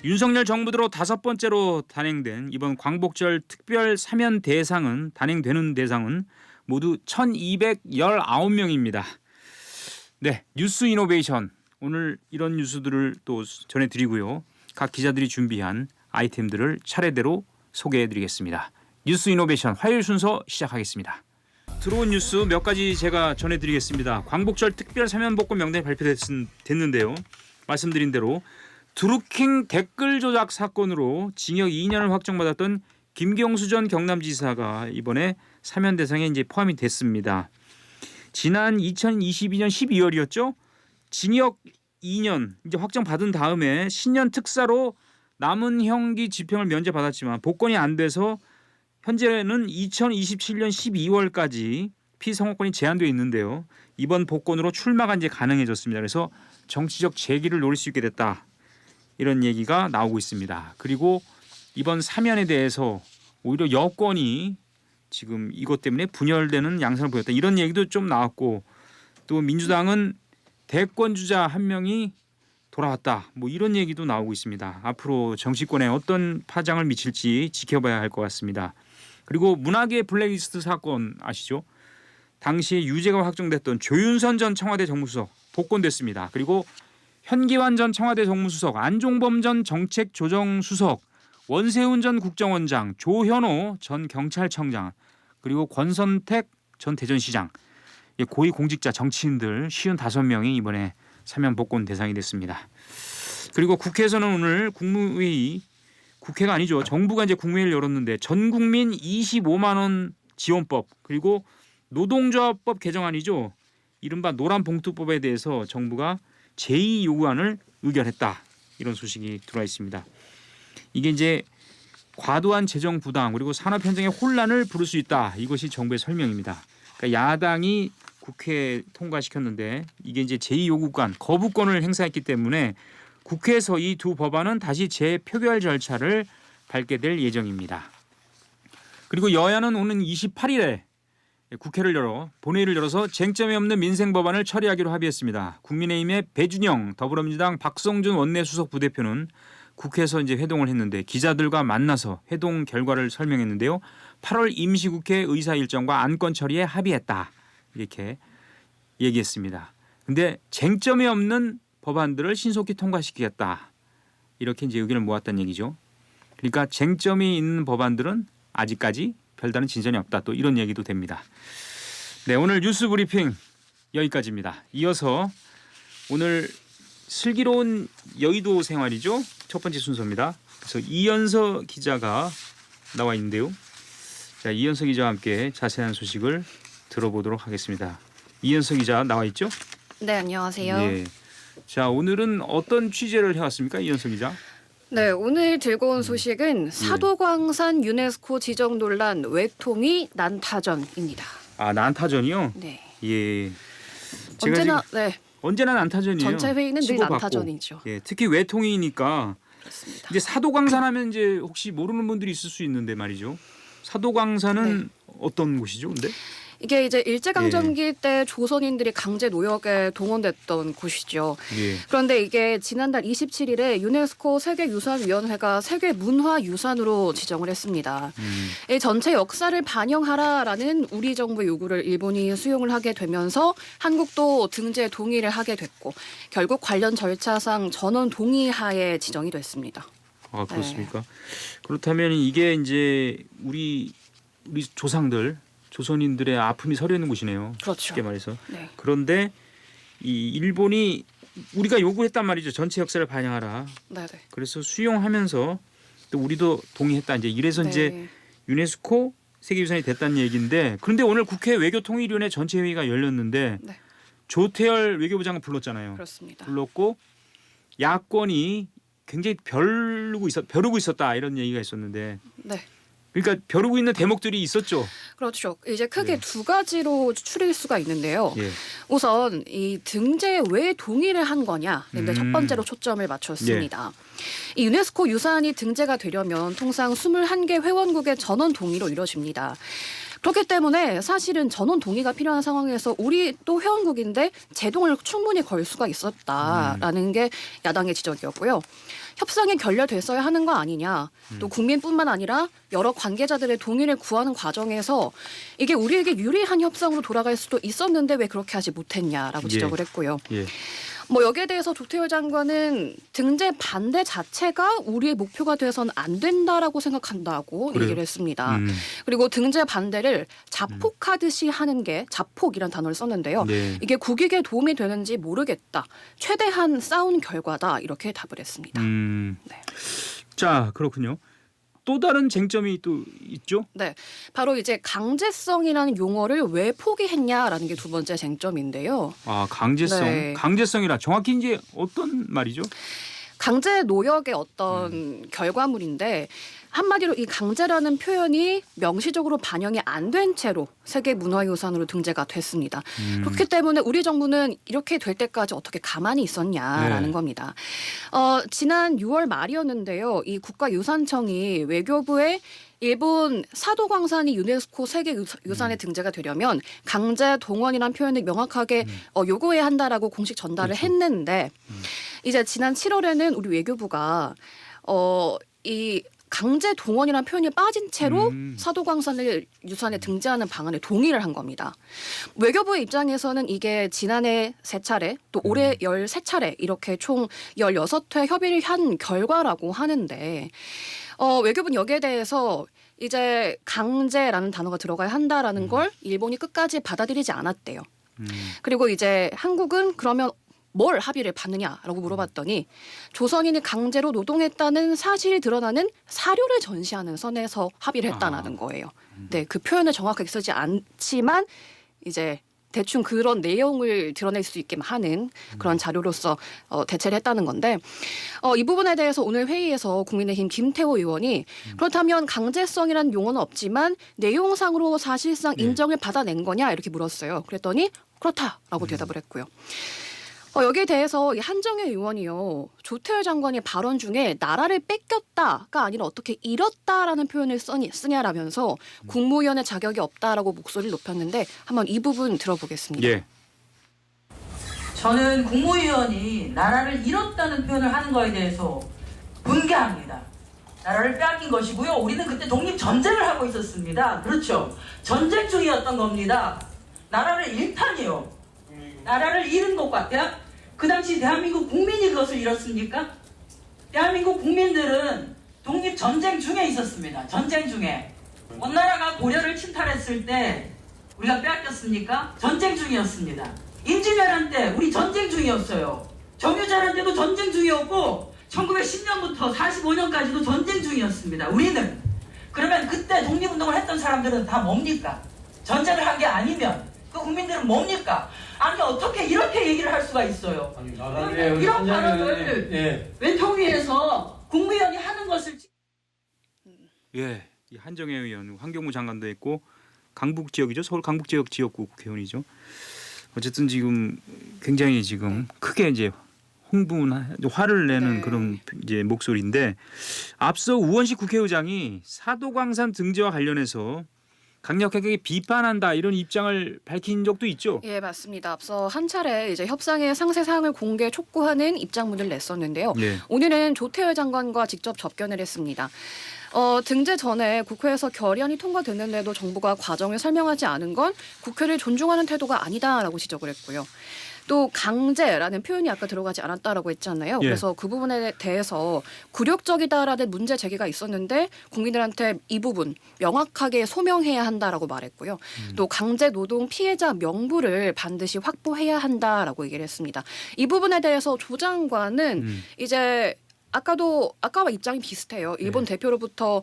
윤석열 정부 들어 5번째로 단행된 이번 광복절 특별 사면 대상은 단행되는 대상은 모두 1,219명입니다. 네, 뉴스 이노베이션 오늘 이런 뉴스들을 또 전해드리고요. 각 기자들이 준비한 아이템들을 차례대로 소개해드리겠습니다. 뉴스 이노베이션 화요일 순서 시작하겠습니다. 들어온 뉴스 몇 가지 제가 전해드리겠습니다. 광복절 특별 사면복권 명단이 발표됐는데요. 말씀드린 대로 드루킹 댓글 조작 사건으로 징역 2년을 확정받았던 김경수 전 경남지사가 이번에 사면 대상에 이제 포함이 됐습니다. 지난 2022년 12월이었죠. 징역 2년 이제 확정받은 다음에 신년 특사로 남은 형기 집행을 면제받았지만 복권이 안 돼서 현재는 2027년 12월까지 피선거권이 제한되어 있는데요. 이번 복권으로 출마가 이제 가능해졌습니다. 그래서 정치적 재기를 노릴 수 있게 됐다. 이런 얘기가 나오고 있습니다. 그리고 이번 사면에 대해서 오히려 여권이 지금 이것 때문에 분열되는 양상을 보였다. 이런 얘기도 좀 나왔고 또 민주당은 대권 주자 한 명이 돌아왔다. 뭐 이런 얘기도 나오고 있습니다. 앞으로 정치권에 어떤 파장을 미칠지 지켜봐야 할 것 같습니다. 그리고 문화계 블랙리스트 사건 아시죠? 당시에 유죄가 확정됐던 조윤선 전 청와대 정무수석 복권됐습니다. 그리고 현기환 전 청와대 정무수석, 안종범 전 정책조정수석, 원세훈 전 국정원장, 조현오 전 경찰청장, 그리고 권선택 전 대전시장, 고위공직자 정치인들 55명이 이번에 사면 복권 대상이 됐습니다. 그리고 국회에서는 오늘 국무회의, 국회가 아니죠. 정부가 이제 국무회의를 열었는데 전국민 25만 원 지원법 그리고 노동조합법 개정안이죠. 이른바 노란봉투법에 대해서 정부가 제2 요구안을 의결했다. 이런 소식이 들어와 있습니다. 이게 이제 과도한 재정 부담 그리고 산업 현장의 혼란을 부를 수 있다. 이것이 정부의 설명입니다. 그러니까 야당이 국회에 통과시켰는데 이게 이제 제2 요구안 거부권을 행사했기 때문에 국회에서 이 두 법안은 다시 재표결 절차를 밟게 될 예정입니다. 그리고 여야는 오는 28일에 국회를 열어 본회의를 열어서 쟁점이 없는 민생 법안을 처리하기로 합의했습니다. 국민의힘의 배준영, 더불어민주당 박성준 원내수석 부대표는 국회에서 이제 회동을 했는데 기자들과 만나서 회동 결과를 설명했는데요. 8월 임시국회 의사 일정과 안건 처리에 합의했다. 이렇게 얘기했습니다. 근데 쟁점이 없는 법안들을 신속히 통과시키겠다. 이렇게 이제 의견을 모았다는 얘기죠. 그러니까 쟁점이 있는 법안들은 아직까지 별다른 진전이 없다. 또 이런 얘기도 됩니다. 네, 오늘 뉴스 브리핑 여기까지입니다. 이어서 오늘 슬기로운 여의도 생활이죠. 첫 번째 순서입니다. 그래서 이현서 기자가 나와 있는데요. 자, 이현서 기자와 함께 자세한 소식을 들어보도록 하겠습니다. 이현서 기자 나와 있죠? 네, 안녕하세요. 네. 자, 오늘은 어떤 취재를 해왔습니까, 이현서 기자? 네, 오늘 들고 온 소식은 사도광산 유네스코 지정 논란 외통위 난타전입니다. 아, 난타전이요? 네. 예. 언제나 난타전이에요. 전체 회의는 늘 치고받고. 난타전이죠. 예, 특히 외통위니까 그렇습니다. 이제 사도광산 하면 이제 혹시 모르는 분들이 있을 수 있는데 말이죠. 사도광산은 어떤 곳이죠, 근데? 이게 이제 일제강점기 때 조선인들이 강제 노역에 동원됐던 곳이죠. 예. 그런데 이게 지난달 27일에 유네스코 세계유산위원회가 세계문화유산으로 지정을 했습니다. 이 전체 역사를 반영하라라는 우리 정부의 요구를 일본이 수용을 하게 되면서 한국도 등재 동의를 하게 됐고 결국 관련 절차상 전원 동의하에 지정이 됐습니다. 아, 그렇습니까? 네. 그렇다면 이게 이제 우리 조상들 조선인들의 아픔이 서려 있는 곳이네요. 그렇죠. 쉽게 말해서. 네. 그런데 이 일본이 우리가 요구했단 말이죠. 전체 역사를 반영하라. 네네. 그래서 수용하면서 또 우리도 동의했다. 이제 이래서 네. 이제 유네스코 세계유산이 됐다는 얘기인데 그런데 오늘 국회 외교통일위원회 전체 회의가 열렸는데 네. 조태열 외교부장을 불렀잖아요. 그렇습니다. 불렀고 야권이 굉장히 벼르고 있었다 이런 얘기가 있었는데. 네. 그러니까 벼르고 있는 대목들이 있었죠. 그렇죠. 이제 크게 네. 두 가지로 추릴 수가 있는데요. 예. 우선 이 등재에 왜 동의를 한 거냐. 근데 첫 번째로 초점을 맞췄습니다. 이 유네스코 유산이 등재가 되려면 통상 21개 회원국의 전원 동의로 이루어집니다. 그렇기 때문에 사실은 전원 동의가 필요한 상황에서 우리 또 회원국인데 제동을 충분히 걸 수가 있었다라는 게 야당의 지적이었고요. 협상이 결렬됐어야 하는 거 아니냐. 또 국민뿐만 아니라 여러 관계자들의 동의를 구하는 과정에서 이게 우리에게 유리한 협상으로 돌아갈 수도 있었는데 왜 그렇게 하지 못했냐라고 지적을 했고요. 예. 뭐 여기에 대해서 조태열 장관은 등재 반대 자체가 우리의 목표가 돼서는 안 된다라고 생각한다고 그래요? 얘기를 했습니다. 그리고 등재 반대를 자폭하듯이 하는 게 자폭이란 단어를 썼는데요. 네. 이게 국익에 도움이 되는지 모르겠다. 최대한 싸운 결과다. 이렇게 답을 했습니다. 네. 자, 그렇군요. 또 다른 쟁점이 또 있죠? 네, 바로 이제 강제성이라는 용어를 왜 포기했냐라는 게 두 번째 쟁점인데요. 아, 강제성. 네. 강제성이라 정확히 이제 어떤 말이죠? 강제 노역의 어떤 결과물인데 한마디로 이 강제라는 표현이 명시적으로 반영이 안 된 채로 세계 문화유산으로 등재가 됐습니다. 그렇기 때문에 우리 정부는 이렇게 될 때까지 어떻게 가만히 있었냐라는 네. 겁니다. 지난 6월 말이었는데요. 이 국가유산청이 외교부에 일본 사도광산이 유네스코 세계유산에 등재가 되려면 강제 동원이라는 표현을 명확하게 요구해야 한다라고 공식 전달을 그렇죠. 했는데 이제 지난 7월에는 우리 외교부가 이 강제 동원이라는 표현이 빠진 채로 사도광산을 유산에 등재하는 방안에 동의를 한 겁니다. 외교부의 입장에서는 이게 지난해 3차례 또 올해 13차례 이렇게 총 16회 협의를 한 결과라고 하는데 외교부는 여기에 대해서 이제 강제라는 단어가 들어가야 한다라는 걸 일본이 끝까지 받아들이지 않았대요. 그리고 이제 한국은 그러면 뭘 합의를 받느냐라고 물어봤더니 조선인이 강제로 노동했다는 사실이 드러나는 사료를 전시하는 선에서 합의를 했다는 거예요. 네, 그 표현을 정확하게 쓰지 않지만 이제 대충 그런 내용을 드러낼 수 있게 하는 그런 자료로서 대체를 했다는 건데 이 부분에 대해서 오늘 회의에서 국민의힘 김태호 의원이 그렇다면 강제성이라는 용어는 없지만 내용상으로 사실상 인정을 받아낸 거냐 이렇게 물었어요. 그랬더니 그렇다라고 대답을 했고요. 여기에 대해서 이 한정혜 의원이요. 조태열 장관의 발언 중에 나라를 뺏겼다가 아니라 어떻게 잃었다라는 표현을 쓰냐라면서 국무위원의 자격이 없다라고 목소리를 높였는데 한번 이 부분 들어보겠습니다. 예. 저는 국무위원이 나라를 잃었다는 표현을 하는 거에 대해서 분개합니다. 나라를 빼앗긴 것이고요. 우리는 그때 독립전쟁을 하고 있었습니다. 그렇죠. 전쟁 중이었던 겁니다. 나라를 잃다니요. 나라를 잃은 것 같아요? 그 당시 대한민국 국민이 그것을 잃었습니까? 대한민국 국민들은 독립전쟁 중에 있었습니다. 전쟁 중에. 원나라가 고려를 침탈했을 때 우리가 빼앗겼습니까? 전쟁 중이었습니다. 임진왜란 때 우리 전쟁 중이었어요. 정유재란 때도 전쟁 중이었고 1910년부터 45년까지도 전쟁 중이었습니다. 우리는. 그러면 그때 독립운동을 했던 사람들은 다 뭡니까? 전쟁을 한 게 아니면 그 국민들은 뭡니까? 아니 어떻게 이렇게 얘기를 할 수가 있어요? 아니, 이런 발언을 외통위에서 국무위원이 하는 것을 예. 이 한정혜 의원, 환경부 장관도 했고 강북 지역이죠. 서울 강북 지역 지역구 국회의원이죠. 어쨌든 지금 굉장히 지금 크게 이제 화를 내는 네. 그런 이제 목소리인데 앞서 우원식 국회의장이 사도광산 등재와 관련해서 강력하게 비판한다 이런 입장을 밝힌 적도 있죠. 예, 맞습니다. 앞서 한 차례 이제 협상의 상세 사항을 공개 촉구하는 입장문을 냈었는데요. 네. 오늘은 조태열 장관과 직접 접견을 했습니다. 등재 전에 국회에서 결의안이 통과됐는데도 정부가 과정을 설명하지 않은 건 국회를 존중하는 태도가 아니다라고 지적을 했고요. 또 강제라는 표현이 아까 들어가지 않았다라고 했잖아요. 예. 그래서 그 부분에 대해서 굴욕적이다라는 문제 제기가 있었는데 국민들한테 이 부분 명확하게 소명해야 한다라고 말했고요. 또 강제 노동 피해자 명부를 반드시 확보해야 한다라고 얘기를 했습니다. 이 부분에 대해서 조 장관은 이제 아까와 입장이 비슷해요. 일본 대표로부터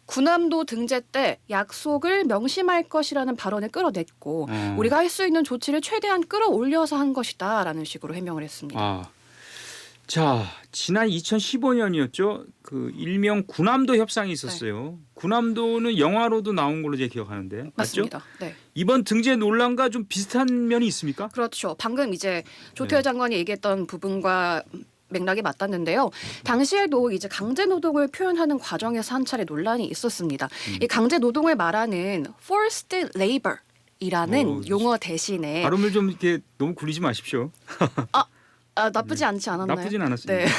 군함도 등재 때 약속을 명심할 것이라는 발언을 끌어냈고 우리가 할 수 있는 조치를 최대한 끌어올려서 한 것이다라는 식으로 해명을 했습니다. 아, 자 지난 2015년이었죠. 그 일명 군함도 협상이 있었어요. 군함도는 영화로도 나온 걸로 제가 기억하는데 맞죠? 맞습니다. 네. 이번 등재 논란과 좀 비슷한 면이 있습니까? 그렇죠. 방금 이제 조태열 장관이 얘기했던 부분과 맥락이 맞닿는데요. 당시에도 이제 강제 노동을 표현하는 과정에서 한 차례 논란이 있었습니다. 이 강제 노동을 말하는 forced labor이라는 용어 대신에 발음을 좀 이렇게 너무 굴리지 마십시오. 나쁘지 않지 않았나요? 나쁘진 않았습니다. 네.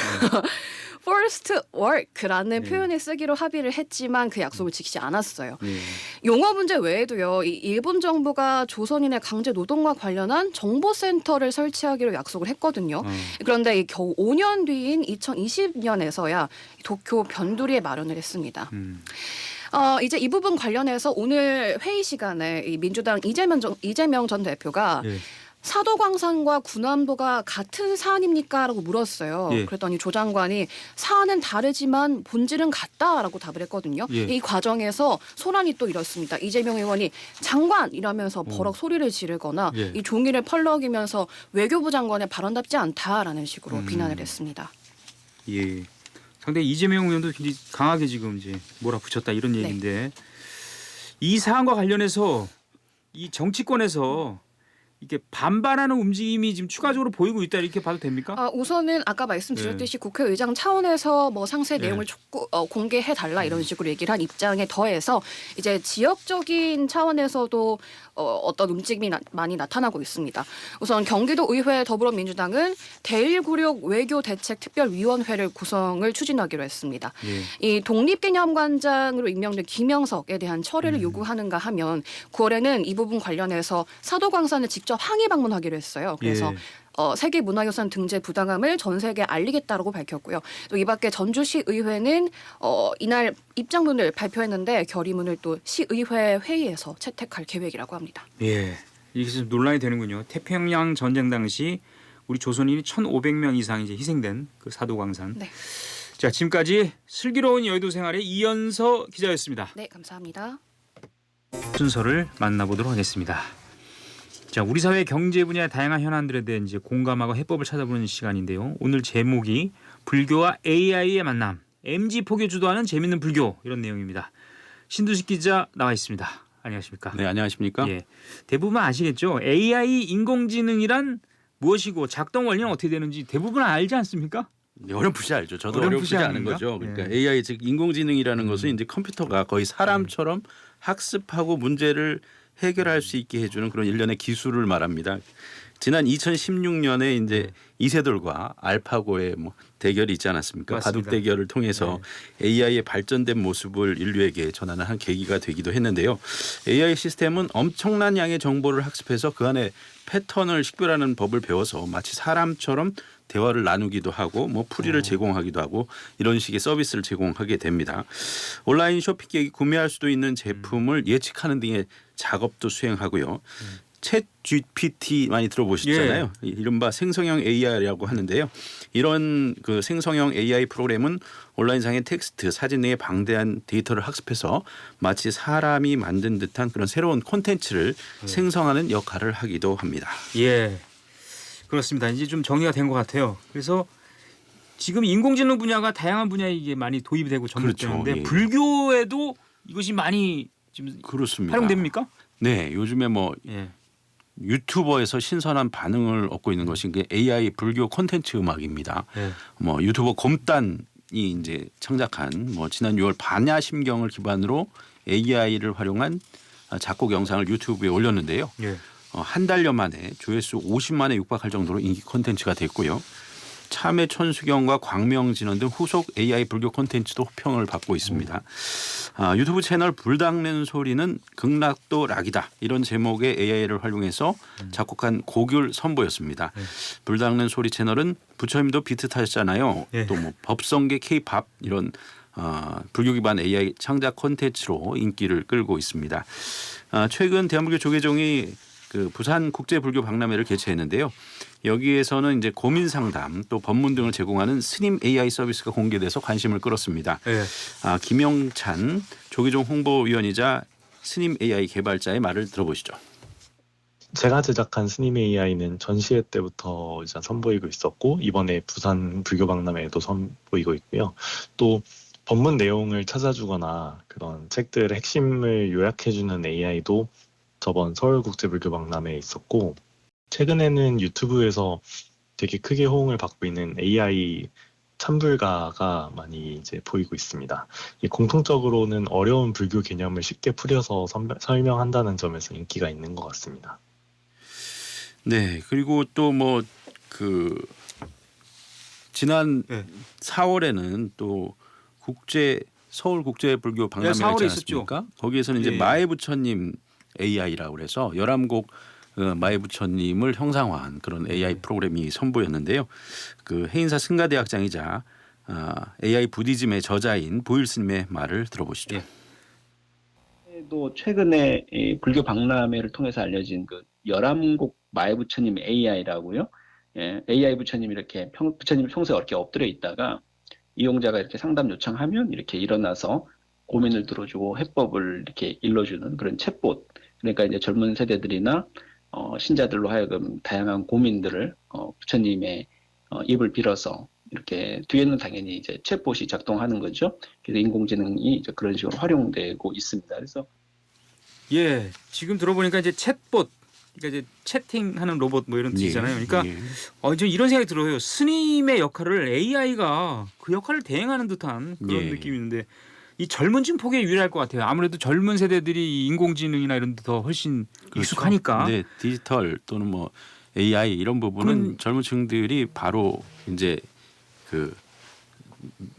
forced work라는 네. 표현을 쓰기로 합의를 했지만 그 약속을 지키지 않았어요. 네. 용어 문제 외에도요. 이 일본 정부가 조선인의 강제 노동과 관련한 정보센터를 설치하기로 약속을 했거든요. 그런데 이 겨우 5년 뒤인 2020년에서야 도쿄 변두리에 마련을 했습니다. 이제 이 부분 관련해서 오늘 회의 시간에 이 민주당 이재명 전 대표가 예. 사도광산과 군함도가 같은 사안입니까? 라고 물었어요. 예. 그랬더니 조 장관이 사안은 다르지만 본질은 같다라고 답을 했거든요. 예. 이 과정에서 소란이 또 일었습니다. 이재명 의원이 장관 이라면서 버럭 소리를 지르거나 예. 이 종이를 펄럭이면서 외교부 장관의 발언답지 않다라는 식으로 비난을 했습니다. 예. 상당히 이재명 의원도 굉장히 강하게 지금 이제 몰아붙였다 이런 얘기인데 이 사안과 관련해서 이 정치권에서 이게 반발하는 움직임이 지금 추가적으로 보이고 있다 이렇게 봐도 됩니까? 우선은 아까 말씀드렸듯이 국회의장 차원에서 뭐 상세 네. 내용을 공개해 달라 이런 식으로 얘기를 한 입장에 더해서 이제 지역적인 차원에서도 어떤 움직임이 많이 나타나고 있습니다. 우선 경기도 의회 더불어민주당은 대196 외교대책특별위원회를 구성을 추진하기로 했습니다. 예. 이 독립기념관장으로 임명된 김영석에 대한 처리를 요구하는가 하면 9월에는 이 부분 관련해서 사도광산을 직접 항의 방문하기로 했어요. 그래서 예. 세계문화유산 등재 부당함을 전 세계에 알리겠다라고 밝혔고요. 또 이 밖에 전주시 의회는 이날 입장문을 발표했는데 결의문을 또 시의회 회의에서 채택할 계획이라고 합니다. 예. 이게 좀 논란이 되는군요. 태평양 전쟁 당시 우리 조선인이 1,500명 이상 이제 희생된 그 사도광산. 네. 자, 지금까지 슬기로운 여의도 생활의 이연서 기자였습니다. 네, 감사합니다. 순서를 만나보도록 하겠습니다. 자, 우리 사회 경제 분야의 다양한 현안들에 대해 이제 공감하고 해법을 찾아보는 시간인데요. 오늘 제목이 불교와 AI의 만남, MG 포교 주도하는 재밌는 불교 이런 내용입니다. 신두식 기자 나와 있습니다. 안녕하십니까? 네, 안녕하십니까? 예, 대부분 아시겠죠? AI 인공지능이란 무엇이고 작동 원리는 어떻게 되는지 대부분 알지 않습니까? 네, 어렴풋이 알죠. 저도 어렴풋이 어렴풋이 아는 아는가? 거죠. 그러니까 예. AI 즉 인공지능이라는 것은 이제 컴퓨터가 거의 사람처럼 학습하고 문제를 해결할 수 있게 해주는 그런 일련의 기술을 말합니다. 지난 2016년에 이제 이세돌과 알파고의 뭐 대결이 있지 않았습니까? 맞습니다. 바둑 대결을 통해서 AI의 발전된 모습을 인류에게 전하는 한 계기가 되기도 했는데요. AI 시스템은 엄청난 양의 정보를 학습해서 그 안에 패턴을 식별하는 법을 배워서 마치 사람처럼 대화를 나누기도 하고 뭐 풀이를 제공하기도 하고 이런 식의 서비스를 제공하게 됩니다. 온라인 쇼핑객이 구매할 수도 있는 제품을 예측하는 등의 작업도 수행하고요. 챗 GPT 많이 들어보셨잖아요. 이른바 생성형 AI라고 하는데요. 이런 그 생성형 AI 프로그램은 온라인상의 텍스트, 사진 등의 방대한 데이터를 학습해서 마치 사람이 만든 듯한 그런 새로운 콘텐츠를 생성하는 역할을 하기도 합니다. 예, 그렇습니다. 이제 좀 정리가 된 것 같아요. 그래서 지금 인공지능 분야가 다양한 분야에 이게 많이 도입이 되고 접목되는데 그렇죠. 예. 불교에도 이것이 많이 지금 그렇습니다. 활용됩니까? 네, 요즘에 뭐 예. 유튜버에서 신선한 반응을 얻고 있는 것이 AI 불교 콘텐츠 음악입니다. 예. 뭐 유튜버 곰단이 이제 창작한 뭐 지난 6월 반야심경을 기반으로 AI를 활용한 작곡 영상을 유튜브에 올렸는데요. 예. 한 달여 만에 조회수 50만에 육박할 정도로 인기 콘텐츠가 됐고요. 참회 천수경과 광명진원 등 후속 AI 불교 콘텐츠도 호평을 받고 있습니다. 유튜브 채널 불닭낸 소리는 극락도 락이다 이런 제목의 AI를 활용해서 작곡한 고귤 선보였습니다. 불닭낸 소리 채널은 부처님도 비트 타셨잖아요. 예. 또 뭐 법성계 K-팝 이런 불교 기반 AI 창작 콘텐츠로 인기를 끌고 있습니다. 최근 대한불교 조계종이 그 부산 국제불교 박람회를 개최했는데요. 여기에서는 이제 고민 상담 또 법문 등을 제공하는 스님 AI 서비스가 공개돼서 관심을 끌었습니다. 예. 김영찬 조계종 홍보위원이자 스님 AI 개발자의 말을 들어보시죠. 제가 제작한 스님 AI는 전시회 때부터 이제 선보이고 있었고 이번에 부산 불교박람회에도 선보이고 있고요. 또 법문 내용을 찾아주거나 그런 책들의 핵심을 요약해주는 AI도 저번 서울국제불교박람회에 있었고 최근에는 유튜브에서 되게 크게 호응을 받고 있는 AI 찬불가가 많이 이제 보이고 있습니다. 이 공통적으로는 어려운 불교 개념을 쉽게 풀여서 설명한다는 점에서 인기가 있는 것 같습니다. 네. 그리고 또 뭐 그 지난 네. 4월에는 또 서울 국제 불교 박람회가 4월에 있지 않습니까? 거기에서는 이제 예. 마에 부처님 AI라고 그래서 11곡 마에 부처님을 형상화한 그런 AI 프로그램이 선보였는데요. 그 해인사 승가대학장이자 AI 부디즘의 저자인 보일 스님의 말을 들어보시죠. 예. 또 최근에 이 불교 박람회를 통해서 알려진 그 11곡 마에 부처님 AI라고요. 예, AI 부처님이 이렇게 부처님이 평소에 이렇게 엎드려 있다가 이용자가 이렇게 상담 요청하면 이렇게 일어나서 고민을 들어주고 해법을 이렇게 일러주는 그런 챗봇. 그러니까 이제 젊은 세대들이나 신자들로 하여금 다양한 고민들을 부처님의 입을 빌어서 이렇게 뒤에는 당연히 이제 챗봇이 작동하는 거죠. 그래서 인공지능이 이제 그런 식으로 활용되고 있습니다. 그래서 예, 지금 들어보니까 이제 챗봇, 그러니까 이제 채팅하는 로봇 뭐 이런 뜻이잖아요. 그러니까 예. 좀 이런 생각이 들어요. 스님의 역할을 AI가 그 역할을 대행하는 듯한 그런 예. 느낌이 있는데 이 젊은 층 폭에 유리할 것 같아요. 아무래도 젊은 세대들이 인공지능이나 이런 데 더 훨씬 익숙하니까. 네, 디지털 또는 뭐 AI 이런 부분은 젊은 층들이 바로 이제 그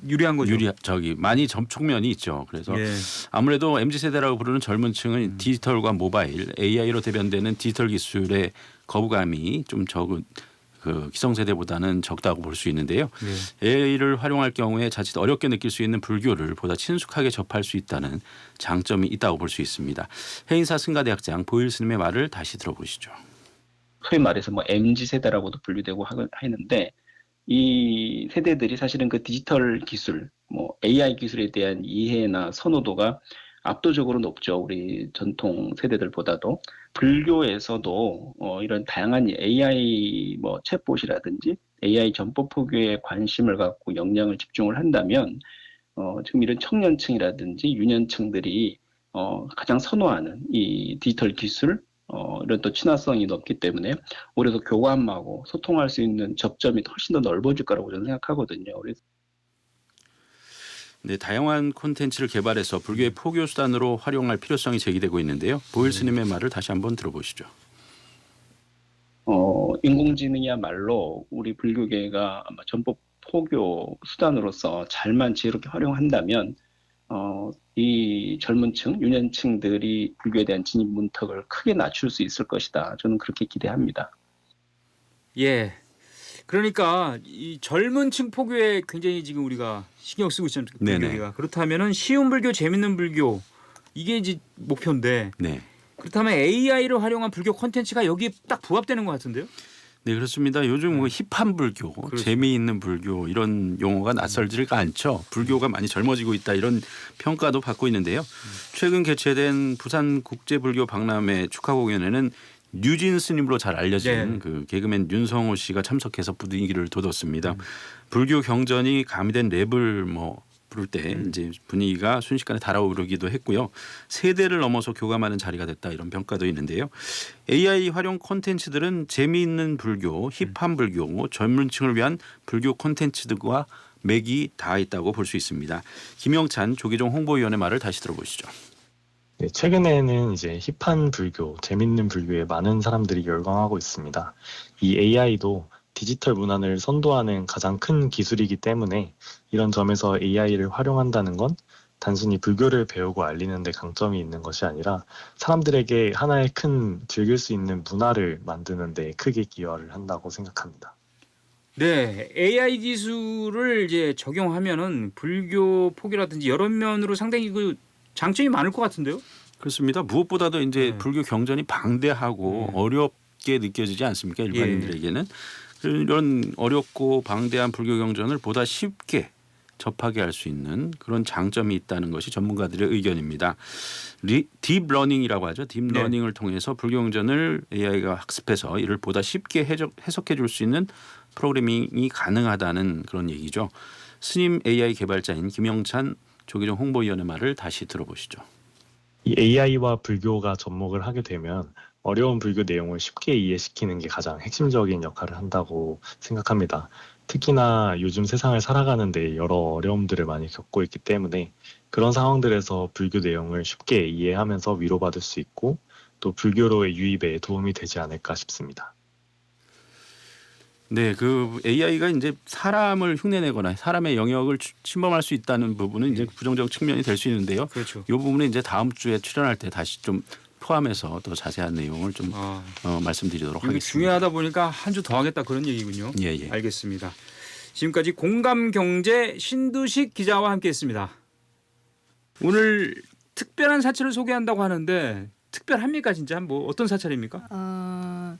유리한 거죠. 많이 접촉면이 있죠. 그래서 예. 아무래도 MZ 세대라고 부르는 젊은 층은 디지털과 모바일, AI로 대변되는 디지털 기술의 거부감이 좀 적은 그 기성세대보다는 적다고 볼 수 있는데요. AI를 활용할 경우에 자칫 어렵게 느낄 수 있는 불교를 보다 친숙하게 접할 수 있다는 장점이 있다고 볼 수 있습니다. 해인사 승가대학장 보일 스님의 말을 다시 들어보시죠. 소위 말해서 뭐 MZ 세대라고도 분류되고 하는데 이 세대들이 사실은 그 디지털 기술, 뭐 AI 기술에 대한 이해나 선호도가 압도적으로 높죠. 우리 전통 세대들보다도. 불교에서도 이런 다양한 AI 뭐 챗봇이라든지 AI 전법 포교에 관심을 갖고 역량을 집중을 한다면 지금 이런 청년층이라든지 유년층들이 가장 선호하는 이 디지털 기술 이런 또 친화성이 높기 때문에 오히려 더 교감하고 소통할 수 있는 접점이 훨씬 더 넓어질 거라고 저는 생각하거든요. 그래서 네, 다양한 콘텐츠를 개발해서 불교의 포교 수단으로 활용할 필요성이 제기되고 있는데요. 보일 스님의 말을 다시 한번 들어보시죠. 인공지능이야말로 우리 불교계가 아마 전법 포교 수단으로서 잘만 지혜롭게 활용한다면 이 젊은층, 유년층들이 불교에 대한 진입 문턱을 크게 낮출 수 있을 것이다. 저는 그렇게 기대합니다. 예. 그러니까 이 젊은 층 포교에 굉장히 지금 우리가 신경 쓰고 있잖아요. 불교가. 그렇다면은 쉬운 불교, 재밌는 불교 이게 이제 목표인데. 네. 그렇다면 AI를 활용한 불교 콘텐츠가 여기에 딱 부합되는 것 같은데요? 네, 그렇습니다. 요즘 뭐 힙한 불교, 그렇죠. 재미있는 불교 이런 용어가 낯설지가 않죠. 불교가 많이 젊어지고 있다 이런 평가도 받고 있는데요. 최근 개최된 부산 국제불교 박람회 축하 공연에는 뉴진 스님으로 잘 알려진 네. 그 개그맨 윤성호 씨가 참석해서 분위기를 돋웠습니다. 불교 경전이 가미된 랩을 뭐 부를 때 이제 분위기가 순식간에 달아오르기도 했고요. 세대를 넘어서 교감하는 자리가 됐다 이런 평가도 있는데요. AI 활용 콘텐츠들은 재미있는 불교, 힙한 불교, 젊은층을 위한 불교 콘텐츠들과 맥이 닿아 있다고 볼 수 있습니다. 김영찬 조기종 홍보위원의 말을 다시 들어보시죠. 네, 최근에는 이제 힙한 불교, 재밌는 불교에 많은 사람들이 열광하고 있습니다. 이 AI도 디지털 문화를 선도하는 가장 큰 기술이기 때문에 이런 점에서 AI를 활용한다는 건 단순히 불교를 배우고 알리는 데 강점이 있는 것이 아니라 사람들에게 하나의 큰 즐길 수 있는 문화를 만드는 데 크게 기여를 한다고 생각합니다. 네, AI 기술을 이제 적용하면은 불교 포교라든지 여러 면으로 상당히 그 장점이 많을 것 같은데요? 그렇습니다. 무엇보다도 이제 네. 불교 경전이 방대하고 어렵게 느껴지지 않습니까? 일반인들에게는. 이런 어렵고 방대한 불교 경전을 보다 쉽게 접하게 할 수 있는 그런 장점이 있다는 것이 전문가들의 의견입니다. 딥러닝이라고 하죠. 딥러닝을 통해서 불교 경전을 AI가 학습해서 이를 보다 쉽게 해석해 줄 수 있는 프로그래밍이 가능하다는 그런 얘기죠. 스님 AI 개발자인 김영찬 조기종 홍보위원의 말을 다시 들어보시죠. 이 AI와 불교가 접목을 하게 되면 어려운 불교 내용을 쉽게 이해시키는 게 가장 핵심적인 역할을 한다고 생각합니다. 특히나 요즘 세상을 살아가는데 여러 어려움들을 많이 겪고 있기 때문에 그런 상황들에서 불교 내용을 쉽게 이해하면서 위로받을 수 있고 또 불교로의 유입에 도움이 되지 않을까 싶습니다. 네, 그 AI가 이제 사람을 흉내내거나 사람의 영역을 침범할 수 있다는 부분은 이제 부정적 측면이 될 수 있는데요. 그렇죠. 이 부분은 이제 다음 주에 출연할 때 다시 좀 포함해서 더 자세한 내용을 좀 말씀드리도록 이게 하겠습니다. 중요하다 보니까 한 주 더 하겠다 그런 얘기군요. 예, 예. 알겠습니다. 지금까지 공감경제 신두식 기자와 함께했습니다. 오늘 특별한 사찰을 소개한다고 하는데 특별합니까 진짜? 뭐 어떤 사찰입니까?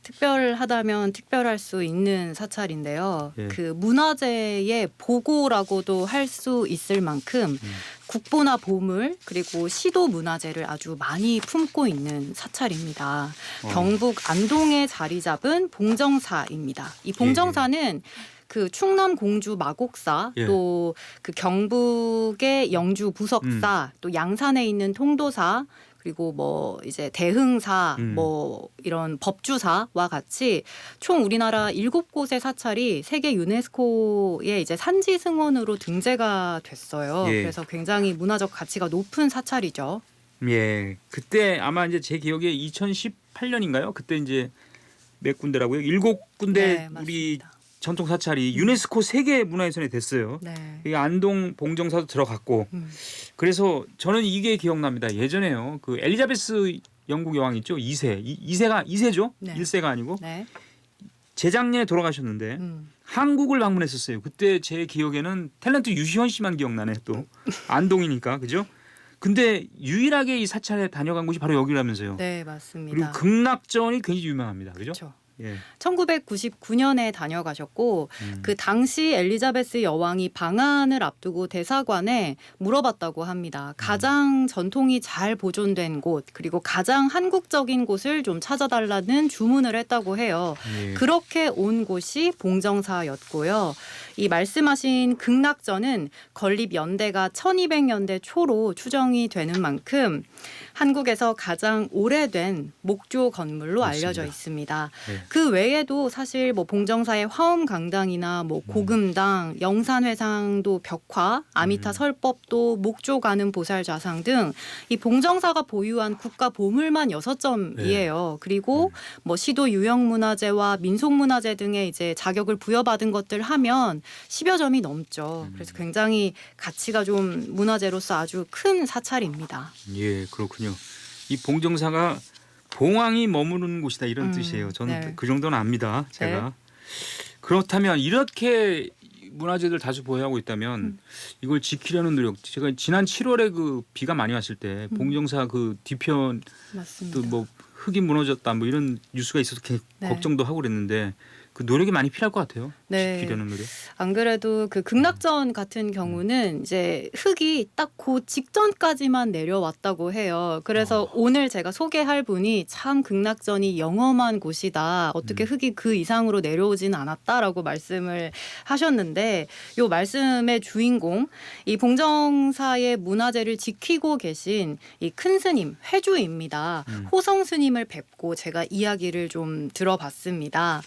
특별하다면 특별할 수 있는 사찰인데요. 예. 그 문화재의 보고라고도 할 수 있을 만큼 국보나 보물 그리고 시도 문화재를 아주 많이 품고 있는 사찰입니다. 경북 안동에 자리 잡은 봉정사입니다. 이 봉정사는 그 충남 공주 마곡사 예. 또 그 경북의 영주 부석사 또 양산에 있는 통도사 그리고 뭐 이제 대흥사 뭐 이런 법주사와 같이 총 우리나라 7곳의 사찰이 세계 유네스코의 이제 산지 승원으로 등재가 됐어요. 예. 그래서 굉장히 문화적 가치가 높은 사찰이죠. 예. 그때 아마 이제 제 기억에 2018년인가요? 그때 이제 몇 군데라고요? 7군데 네, 우리 맞습니다. 전통 사찰이 유네스코 세계 문화유산에 됐어요. 네. 이게 안동 봉정사도 들어갔고 그래서 저는 이게 기억납니다. 예전에요. 그 엘리자베스 영국 여왕 있죠. 2세. 2세죠. 네. 1세가 아니고 네. 재작년에 돌아가셨는데 한국을 방문했었어요. 그때 제 기억에는 탤런트 유시원 씨만 기억나네. 또 안동이니까. 그죠? 근데 유일하게 이 사찰에 다녀간 곳이 바로 여기라면서요. 네, 그리고 맞습니다. 극락전이 굉장히 유명합니다. 그죠? 그렇죠. 예. 1999년에 다녀가셨고 그 당시 엘리자베스 여왕이 방한을 앞두고 대사관에 물어봤다고 합니다. 가장 전통이 잘 보존된 곳 그리고 가장 한국적인 곳을 좀 찾아달라는 주문을 했다고 해요. 예. 그렇게 온 곳이 봉정사였고요. 이 말씀하신 극락전은 건립 연대가 1200년대 초로 추정이 되는 만큼 한국에서 가장 오래된 목조 건물로 그렇습니다. 알려져 있습니다. 네. 그 외에도 사실 뭐 봉정사의 화엄강당이나 뭐 고금당, 영산회상도 벽화, 아미타 설법도 목조 가는 보살좌상 등 이 봉정사가 보유한 국가 보물만 6점이에요. 그리고 뭐 시도 유형문화재와 민속문화재 등의 이제 자격을 부여받은 것들 하면 10여 점이 넘죠. 그래서 굉장히 가치가 좀 문화재로서 아주 큰 사찰입니다. 예, 그렇군요. 이 봉정사가 봉황이 머무는 곳이다 이런 뜻이에요. 저는 네. 그 정도는 압니다. 제가. 그렇다면 이렇게 문화재들 다수 보유하고 있다면 이걸 지키려는 노력. 제가 지난 7월에 그 비가 많이 왔을 때 봉정사 그 뒤편 맞습니다. 또 뭐 흙이 무너졌다 뭐 이런 뉴스가 있어서 네. 걱정도 하고 그랬는데 그 노력이 많이 필요할 것 같아요. 네. 지키려는 노력. 안 그래도 그 극락전 같은 경우는 이제 흙이 딱 그 직전까지만 내려왔다고 해요. 그래서 오늘 제가 소개할 분이 참 극락전이 영험한 곳이다. 어떻게 흙이 그 이상으로 내려오지는 않았다라고 말씀을 하셨는데 이 말씀의 주인공 이 봉정사의 문화재를 지키고 계신 이 큰 스님 회주입니다. 호성 스님을 뵙고 제가 이야기를 좀 들어봤습니다.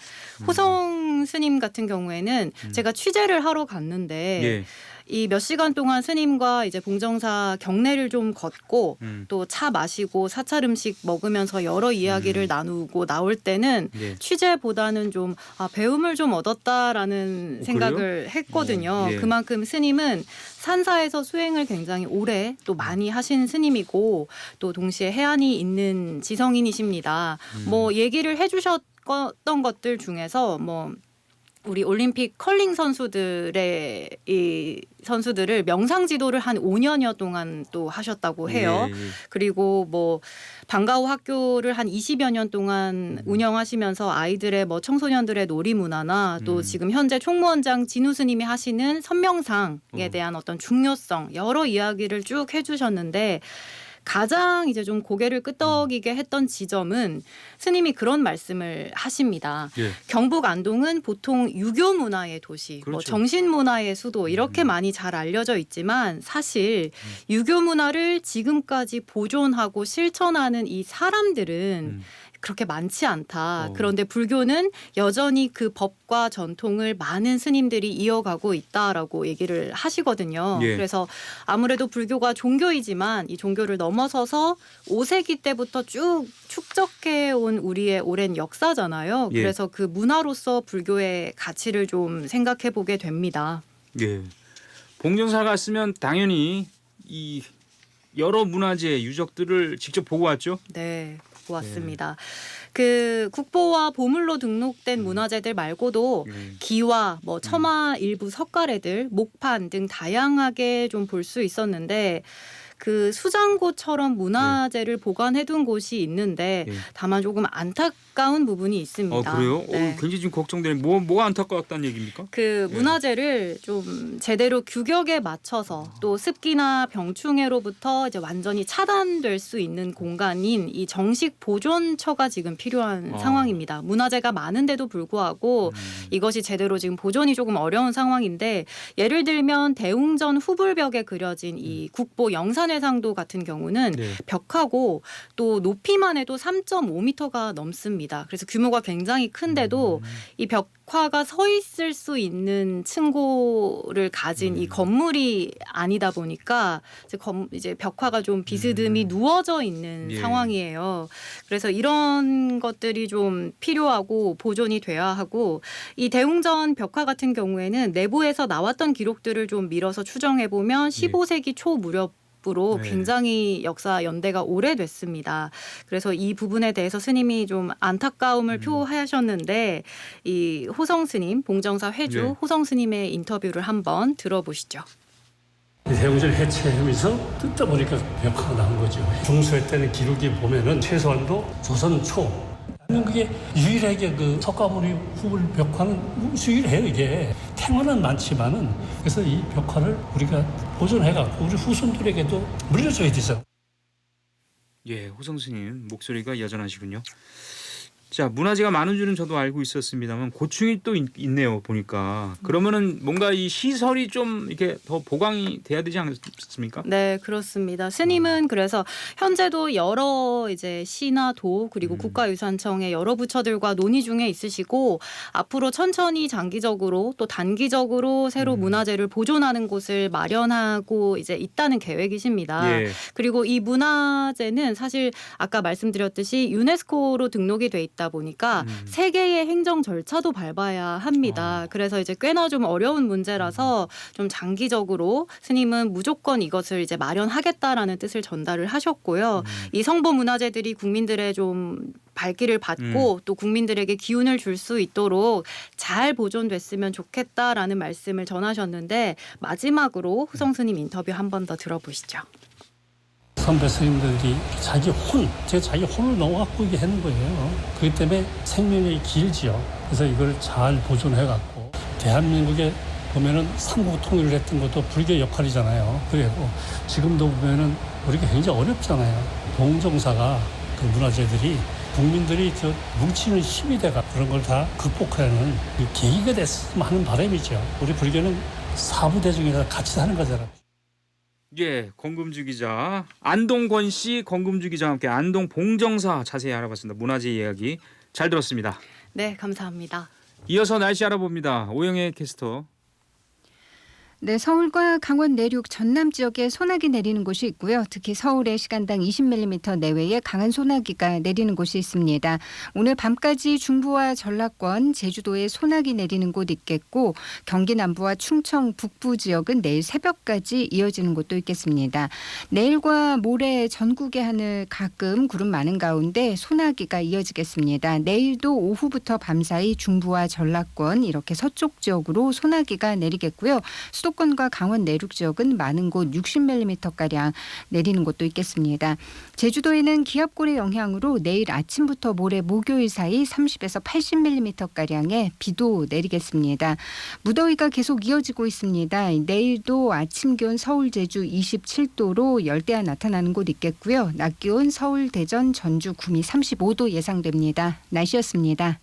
호성 스님 같은 경우에는 제가 취재를 하러 갔는데 예. 이 몇 시간 동안 스님과 이제 봉정사 경내를 좀 걷고 또 차 마시고 사찰 음식 먹으면서 여러 이야기를 나누고 나올 때는 예. 취재보다는 좀 배움을 좀 얻었다라는 생각을 그래요? 했거든요. 예. 그만큼 스님은 산사에서 수행을 굉장히 오래 또 많이 하신 스님이고 또 동시에 해안이 있는 지성인이십니다. 뭐 얘기를 해주셨던 것들 중에서 뭐 우리 올림픽 컬링 선수들의 이 선수들을 명상 지도를 한 5년여 동안 또 하셨다고 해요. 예, 예. 그리고 뭐 방과후 학교를 한 20여 년 동안 운영하시면서 아이들의 뭐 청소년들의 놀이 문화나 또 지금 현재 총무원장 진우 스님이 하시는 선명상에 대한 어떤 중요성 여러 이야기를 쭉 해주셨는데 가장 이제 좀 고개를 끄덕이게 했던 지점은 스님이 그런 말씀을 하십니다. 예. 경북 안동은 보통 유교 문화의 도시, 뭐 그렇죠. 정신 문화의 수도 이렇게 많이 잘 알려져 있지만 사실 유교 문화를 지금까지 보존하고 실천하는 이 사람들은 그렇게 많지 않다. 그런데 불교는 여전히 그 법과 전통을 많은 스님들이 이어가고 있다라고 얘기를 하시거든요. 예. 그래서 아무래도 불교가 종교이지만 이 종교를 넘어서서 5세기 때부터 쭉 축적해 온 우리의 오랜 역사잖아요. 예. 그래서 그 문화로서 불교의 가치를 좀 생각해 보게 됩니다. 예. 봉정사 갔으면 당연히 이 여러 문화재 유적들을 직접 보고 왔죠. 네, 보았습니다. 그 국보와 보물로 등록된 문화재들 말고도 기와, 뭐 처마 일부 석가래들, 목판 등 다양하게 좀 볼 수 있었는데 그 수장고처럼 문화재를 보관해둔 곳이 있는데 다만 조금 안타까운 부분이 있습니다. 그래요? 네. 굉장히 지금 걱정되는 뭐가 안타까웠다는 얘기입니까? 그 예. 문화재를 좀 제대로 규격에 맞춰서 또 습기나 병충해로부터 이제 완전히 차단될 수 있는 공간인 이 정식 보존처가 지금 필요한 상황입니다. 문화재가 많은데도 불구하고 이것이 제대로 지금 보존이 조금 어려운 상황인데 예를 들면 대웅전 후불벽에 그려진 이 국보 영산회상도 같은 경우는 네. 벽하고 또 높이만 해도 3.5m가 넘습니다. 그래서 규모가 굉장히 큰데도 이 벽화가 서 있을 수 있는 층고를 가진 이 건물이 아니다 보니까 이제 벽화가 좀 비스듬히 누워져 있는 예. 상황이에요. 그래서 이런 것들이 좀 필요하고 보존이 돼야 하고 이 대웅전 벽화 같은 경우에는 내부에서 나왔던 기록들을 좀 밀어서 추정해 보면 15세기 초 무렵 으로 네. 굉장히 역사 연대가 오래됐습니다. 그래서 이 부분에 대해서 스님이 좀 안타까움을 표하셨는데 이 호성 스님, 봉정사 회주 네. 호성 스님의 인터뷰를 한번 들어보시죠. 대웅전 해체하면서 듣다 보니까 벽화가 나온 거죠. 중수회 때는 기록이 보면은 최소한도 조선 초. 그게 유일하게 그 석가모니 후불 벽화는 유일해요. 이게 태만은 많지만은 그래서 이 벽화를 우리가 보존해갖고 우리 후손들에게도 물려줘야 되죠. 예, 호성 스님 목소리가 여전하시군요. 자, 문화재가 많은 줄은 저도 알고 있었습니다만 고충이 또 있네요. 보니까 그러면은 뭔가 이 시설이 좀 이렇게 더 보강이 돼야 되지 않습니까? 네, 그렇습니다. 스님은 그래서 현재도 여러 이제 시나 도 그리고 국가유산청의 여러 부처들과 논의 중에 있으시고 앞으로 천천히 장기적으로 또 단기적으로 새로 문화재를 보존하는 곳을 마련하고 이제 있다는 계획이십니다. 예. 그리고 이 문화재는 사실 아까 말씀드렸듯이 유네스코로 등록이 돼 있다 보니까 세계의 행정 절차도 밟아야 합니다. 그래서 이제 꽤나 좀 어려운 문제라서 좀 장기적으로 스님은 무조건 이것을 이제 마련하겠다라는 뜻을 전달을 하셨고요. 이 성보 문화재들이 국민들의 좀 발길을 받고 또 국민들에게 기운을 줄 수 있도록 잘 보존됐으면 좋겠다라는 말씀을 전하셨는데 마지막으로 후성 스님 인터뷰 한 번 더 들어보시죠. 선배 스님들이 자기 혼을 넣어갖고 이게 하는 거예요. 그렇기 때문에 생명이 길지요. 그래서 이걸 잘 보존해갖고 대한민국에 보면은 삼국 통일을 했던 것도 불교 역할이잖아요. 그리고 지금도 보면은 우리가 굉장히 어렵잖아요. 봉정사가 그 문화재들이 국민들이 저 뭉치는 힘이 돼가 그런 걸 다 극복하는 계기가 됐으면 하는 바람이죠. 우리 불교는 사부대중에서 같이 사는 거잖아요. 예, 권금주 기자, 안동권 씨, 권금주 기자와 함께 안동 봉정사 자세히 알아봤습니다. 문화재 이야기 잘 들었습니다. 네, 감사합니다. 이어서 날씨 알아봅니다. 오영애 캐스터. 네, 서울과 강원 내륙 전남 지역에 소나기 내리는 곳이 있고요. 특히 서울에 시간당 20mm 내외의 강한 소나기가 내리는 곳이 있습니다. 오늘 밤까지 중부와 전라권, 제주도에 소나기 내리는 곳 있겠고 경기 남부와 충청 북부 지역은 내일 새벽까지 이어지는 곳도 있겠습니다. 내일과 모레 전국의 하늘 가끔 구름 많은 가운데 소나기가 이어지겠습니다. 내일도 오후부터 밤사이 중부와 전라권 이렇게 서쪽 지역으로 소나기가 내리겠고요. 수도권 수도권과 강원 내륙 지역은 많은 곳 60mm가량 내리는 곳도 있겠습니다. 제주도에는 기압골의 영향으로 내일 아침부터 모레 목요일 사이 30에서 80mm가량의 비도 내리겠습니다. 무더위가 계속 이어지고 있습니다. 내일도 아침 기온 서울, 제주 27도로 열대야 나타나는 곳 있겠고요. 낮 기온 서울, 대전, 전주, 구미 35도 예상됩니다. 날씨였습니다.